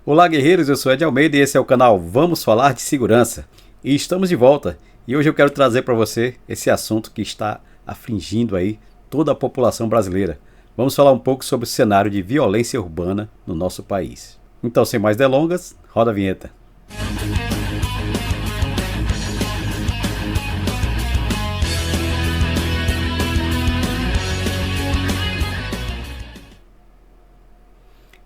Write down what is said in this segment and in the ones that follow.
Olá, guerreiros, eu sou Ed Almeida e esse é o canal Vamos Falar de Segurança. E estamos de volta e hoje eu quero trazer para você esse assunto que está afligindo aí toda a população brasileira. Vamos falar um pouco sobre o cenário de violência urbana no nosso país. Então, sem mais delongas, roda a vinheta.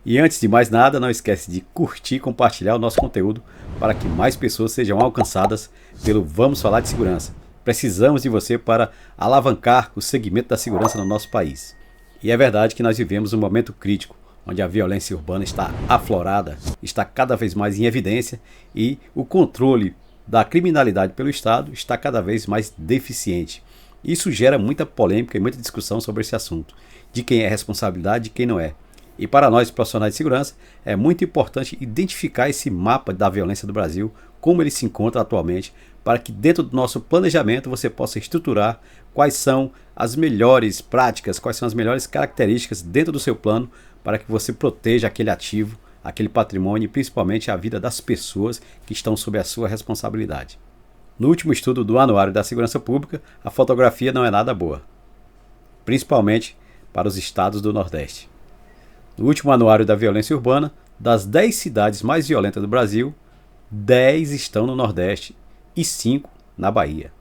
E antes de mais nada, não esquece de curtir e compartilhar o nosso conteúdo para que mais pessoas sejam alcançadas pelo Vamos Falar de Segurança. Precisamos de você para alavancar o segmento da segurança no nosso país. E é verdade que nós vivemos um momento crítico, onde a violência urbana está aflorada, está cada vez mais em evidência e o controle da criminalidade pelo Estado está cada vez mais deficiente. Isso gera muita polêmica e muita discussão sobre esse assunto, de quem é responsabilidade e de quem não é. E para nós, profissionais de segurança, é muito importante identificar esse mapa da violência do Brasil, como ele se encontra atualmente, para que dentro do nosso planejamento você possa estruturar quais são as melhores práticas, quais são as melhores características dentro do seu plano para que você proteja aquele ativo, aquele patrimônio e principalmente a vida das pessoas que estão sob a sua responsabilidade. No último estudo do Anuário da Segurança Pública, a fotografia não é nada boa, principalmente para os estados do Nordeste. No último anuário da violência urbana, das 10 cidades mais violentas do Brasil, 10 estão no Nordeste e 5 na Bahia.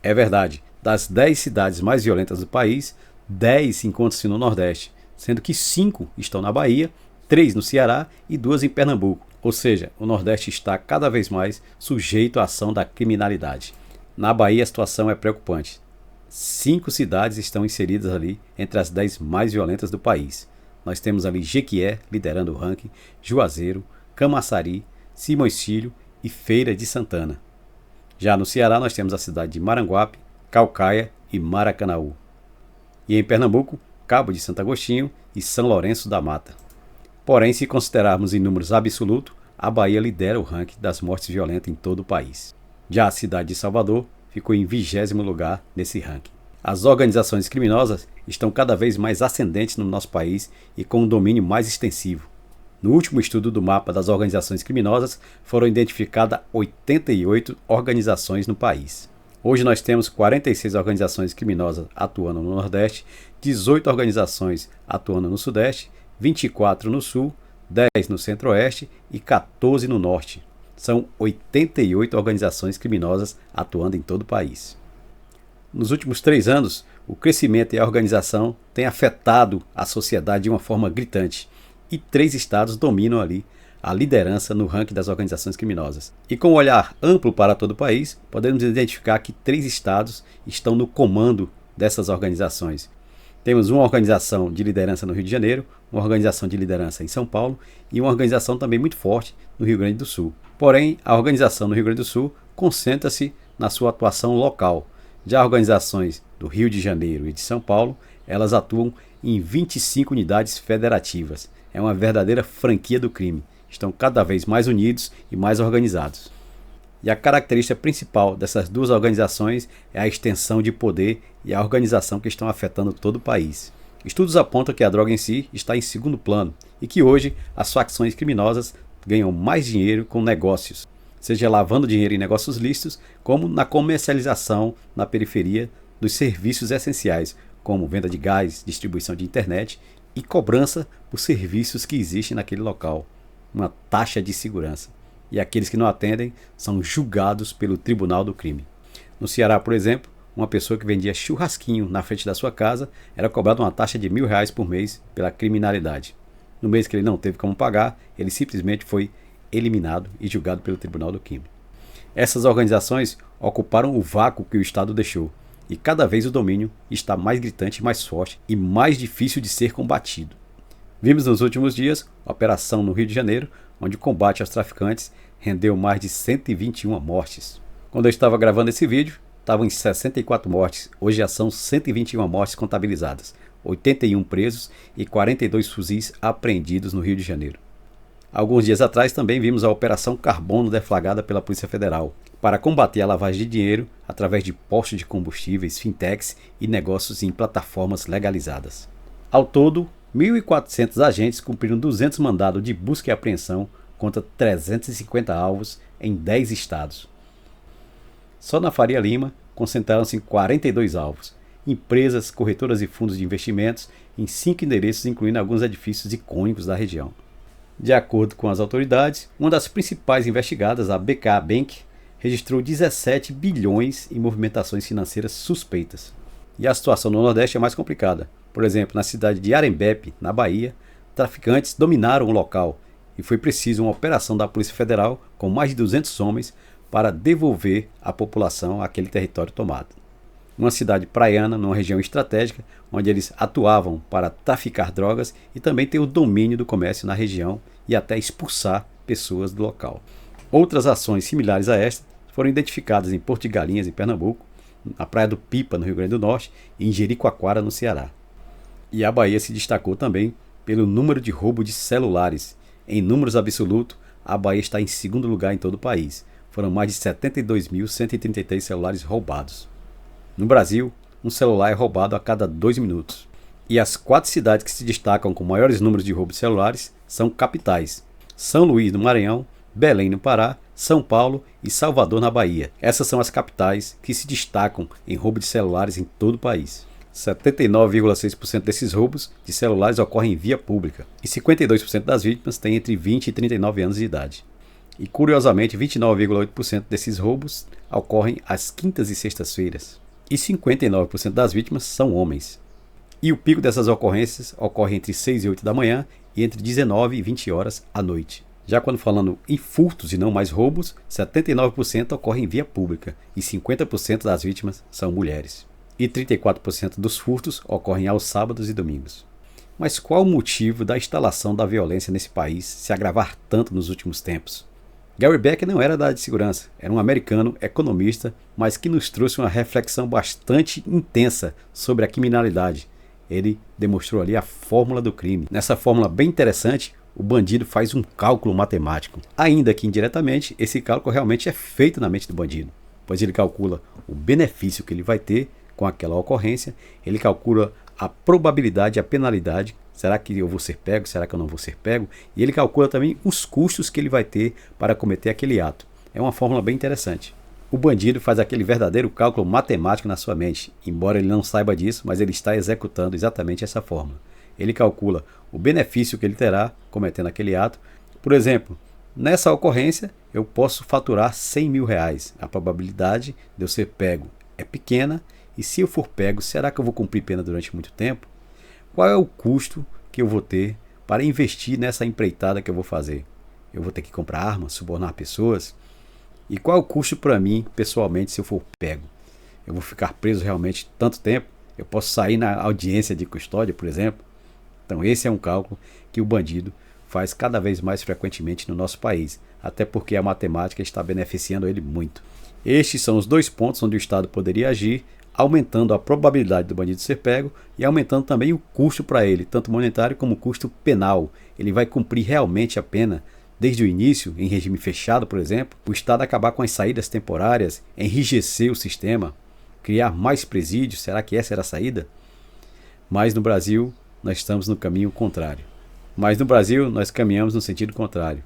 É verdade, das 10 cidades mais violentas do país, 10 encontram-se no Nordeste, sendo que 5 estão na Bahia, 3 no Ceará e 2 em Pernambuco. Ou seja, o Nordeste está cada vez mais sujeito à ação da criminalidade. Na Bahia a situação é preocupante. 5 cidades estão inseridas ali entre as 10 mais violentas do país. Nós temos ali Jequié liderando o ranking, Juazeiro, Camaçari, Simões Filho e Feira de Santana. Já no Ceará nós temos a cidade de Maranguape, Caucaia e Maracanaú. E em Pernambuco, Cabo de Santo Agostinho e São Lourenço da Mata. Porém, se considerarmos em números absolutos, a Bahia lidera o ranking das mortes violentas em todo o país. Já a cidade de Salvador ficou em 20º lugar nesse ranking. As organizações criminosas estão cada vez mais ascendentes no nosso país e com um domínio mais extensivo. No último estudo do mapa das organizações criminosas, foram identificadas 88 organizações no país. Hoje nós temos 46 organizações criminosas atuando no Nordeste, 18 organizações atuando no Sudeste, 24 no Sul, 10 no Centro-Oeste e 14 no Norte. São 88 organizações criminosas atuando em todo o país. Nos últimos 3 anos, o crescimento e a organização têm afetado a sociedade de uma forma gritante e 3 estados dominam ali a liderança no ranking das organizações criminosas. E com um olhar amplo para todo o país, podemos identificar que 3 estados estão no comando dessas organizações. Temos uma organização de liderança no Rio de Janeiro, uma organização de liderança em São Paulo e uma organização também muito forte no Rio Grande do Sul. Porém, a organização no Rio Grande do Sul concentra-se na sua atuação local. Já organizações do Rio de Janeiro e de São Paulo, elas atuam em 25 unidades federativas. É uma verdadeira franquia do crime. Estão cada vez mais unidos e mais organizados. E a característica principal dessas duas organizações é a extensão de poder e a organização que estão afetando todo o país. Estudos apontam que a droga em si está em segundo plano e que hoje as facções criminosas ganham mais dinheiro com negócios, seja lavando dinheiro em negócios lícitos, como na comercialização na periferia dos serviços essenciais, como venda de gás, distribuição de internet e cobrança por serviços que existem naquele local, uma taxa de segurança. E aqueles que não atendem são julgados pelo Tribunal do Crime. No Ceará, por exemplo, uma pessoa que vendia churrasquinho na frente da sua casa era cobrada uma taxa de R$1.000 por mês pela criminalidade. No mês que ele não teve como pagar, ele simplesmente foi eliminado e julgado pelo Tribunal do Crime. Essas organizações ocuparam o vácuo que o Estado deixou e cada vez o domínio está mais gritante, mais forte e mais difícil de ser combatido. Vimos nos últimos dias a operação no Rio de Janeiro, onde o combate aos traficantes rendeu mais de 121 mortes. Quando eu estava gravando esse vídeo, estavam em 64 mortes, hoje já são 121 mortes contabilizadas, 81 presos e 42 fuzis apreendidos no Rio de Janeiro. Alguns dias atrás também vimos a Operação Carbono deflagrada pela Polícia Federal para combater a lavagem de dinheiro através de postos de combustíveis, fintechs e negócios em plataformas legalizadas. Ao todo, 1.400 agentes cumpriram 200 mandados de busca e apreensão contra 350 alvos em 10 estados. Só na Faria Lima, concentraram-se em 42 alvos, empresas, corretoras e fundos de investimentos em 5 endereços, incluindo alguns edifícios icônicos da região. De acordo com as autoridades, uma das principais investigadas, a BK Bank, registrou 17 bilhões em movimentações financeiras suspeitas. E a situação no Nordeste é mais complicada. Por exemplo, na cidade de Arembepe, na Bahia, traficantes dominaram o local e foi preciso uma operação da Polícia Federal com mais de 200 homens para devolver a população àquele território tomado. Uma cidade praiana, numa região estratégica, onde eles atuavam para traficar drogas e também ter o domínio do comércio na região e até expulsar pessoas do local. Outras ações similares a esta foram identificadas em Porto de Galinhas, em Pernambuco, na Praia do Pipa, no Rio Grande do Norte, e em Jericoacoara, no Ceará. E a Bahia se destacou também pelo número de roubo de celulares. Em números absolutos, a Bahia está em segundo lugar em todo o país. Foram mais de 72.133 celulares roubados. No Brasil, um celular é roubado a cada 2 minutos. E as 4 cidades que se destacam com maiores números de roubo de celulares são capitais: São Luís, no Maranhão, Belém, no Pará, São Paulo e Salvador, na Bahia. Essas são as capitais que se destacam em roubo de celulares em todo o país. 79,6% desses roubos de celulares ocorrem em via pública e 52% das vítimas têm entre 20 e 39 anos de idade. E curiosamente, 29,8% desses roubos ocorrem às quintas e sextas-feiras. E 59% das vítimas são homens. E o pico dessas ocorrências ocorre entre 6 e 8 da manhã e entre 19 e 20 horas à noite. Já quando falando em furtos e não mais roubos, 79% ocorrem em via pública e 50% das vítimas são mulheres. E 34% dos furtos ocorrem aos sábados e domingos. Mas qual o motivo da instalação da violência nesse país se agravar tanto nos últimos tempos? Gary Becker não era da área de segurança, era um americano economista, mas que nos trouxe uma reflexão bastante intensa sobre a criminalidade. Ele demonstrou ali a fórmula do crime. Nessa fórmula bem interessante, o bandido faz um cálculo matemático. Ainda que indiretamente, esse cálculo realmente é feito na mente do bandido, pois ele calcula o benefício que ele vai ter com aquela ocorrência, ele calcula a probabilidade e a penalidade. Será que eu vou ser pego? Será que eu não vou ser pego? E ele calcula também os custos que ele vai ter para cometer aquele ato. É uma fórmula bem interessante. O bandido faz aquele verdadeiro cálculo matemático na sua mente. Embora ele não saiba disso, mas ele está executando exatamente essa fórmula. Ele calcula o benefício que ele terá cometendo aquele ato. Por exemplo, nessa ocorrência eu posso faturar R$100.000. A probabilidade de eu ser pego é pequena. E se eu for pego, será que eu vou cumprir pena durante muito tempo? Qual é o custo que eu vou ter para investir nessa empreitada que eu vou fazer? Eu vou ter que comprar armas, subornar pessoas? E qual é o custo para mim, pessoalmente, se eu for pego? Eu vou ficar preso realmente tanto tempo? Eu posso sair na audiência de custódia, por exemplo? Então esse é um cálculo que o bandido faz cada vez mais frequentemente no nosso país, até porque a matemática está beneficiando ele muito. Estes são os 2 pontos onde o Estado poderia agir, aumentando a probabilidade do bandido ser pego e aumentando também o custo para ele, tanto monetário como custo penal. Ele vai cumprir realmente a pena desde o início, em regime fechado, por exemplo, o Estado acabar com as saídas temporárias, enrijecer o sistema, criar mais presídios. Será que essa era a saída? Mas no Brasil, nós estamos no caminho contrário. Mas no Brasil, nós caminhamos no sentido contrário,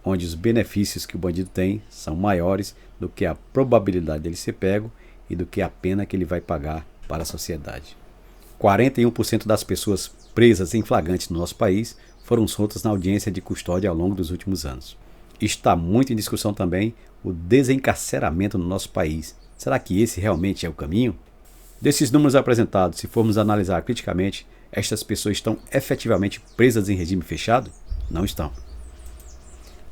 onde os benefícios que o bandido tem são maiores do que a probabilidade dele ser pego e do que a pena que ele vai pagar para a sociedade. 41% das pessoas presas em flagrante no nosso país foram soltas na audiência de custódia ao longo dos últimos anos. Está muito em discussão também o desencarceramento no nosso país. Será que esse realmente é o caminho? Desses números apresentados, se formos analisar criticamente, estas pessoas estão efetivamente presas em regime fechado? Não estão.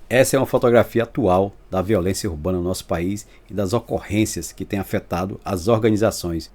Essa é uma fotografia atual da violência urbana no nosso país e das ocorrências que têm afetado as organizações.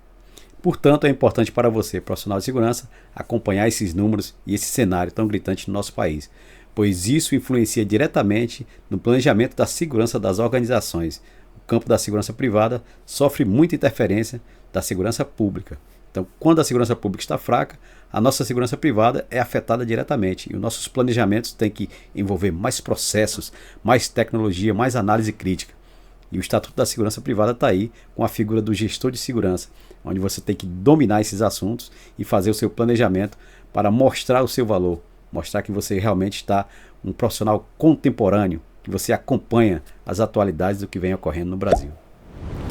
Portanto, é importante para você, profissional de segurança, acompanhar esses números e esse cenário tão gritante no nosso país, pois isso influencia diretamente no planejamento da segurança das organizações. O campo da segurança privada sofre muita interferência da segurança pública. Então, quando a segurança pública está fraca, a nossa segurança privada é afetada diretamente e os nossos planejamentos têm que envolver mais processos, mais tecnologia, mais análise crítica. E o Estatuto da Segurança Privada está aí com a figura do gestor de segurança, onde você tem que dominar esses assuntos e fazer o seu planejamento para mostrar o seu valor, mostrar que você realmente está um profissional contemporâneo, que você acompanha as atualidades do que vem ocorrendo no Brasil.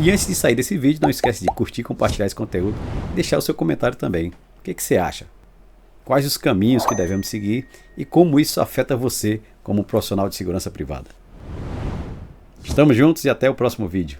E antes de sair desse vídeo, não esquece de curtir, compartilhar esse conteúdo e deixar o seu comentário também. O que você acha? Quais os caminhos que devemos seguir e como isso afeta você como um profissional de segurança privada? Estamos juntos e até o próximo vídeo.